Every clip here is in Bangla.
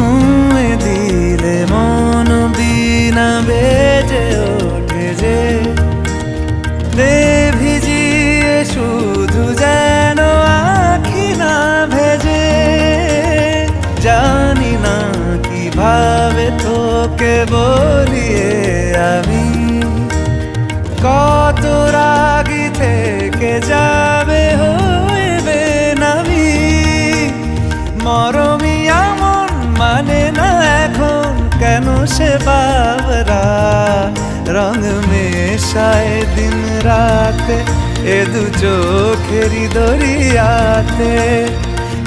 ছুঁয়ে দিলে মন বিনা বেজে ওঠে যে দে ভিজিয়ে শুধু যেন আখি না ভেজে। জানি না কিভাবে তোকে বলিয়ে আমি কত রাগি থেকে যাবে হইবে নামি। মরমি এমন মানে না এখন কেন সে বাবরা রং মেশায় দিন রাতে এ দু চোখেরি দরিয়াতে।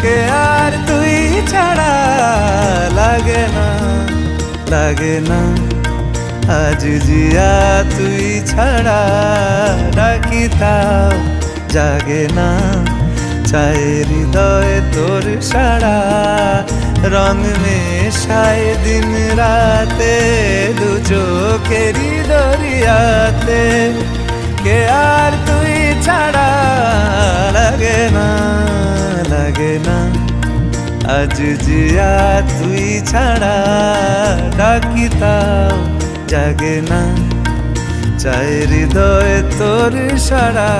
কে আর তুই ছাড়া লাগে না লাগে না আজ জিয়া তুই ছাড়া ডাকি তাও জাগে না। চায় হৃদয় তোর সারা রং মেশায় দিন রাতে দু চোখেরি দরিয়াতে। কে আর তুই ছাড়া লাগে না লাগে না আজ জিয়া তুই ছাড়া ডাকি তাও জাগে না। চায় হৃদয় তোর সারা।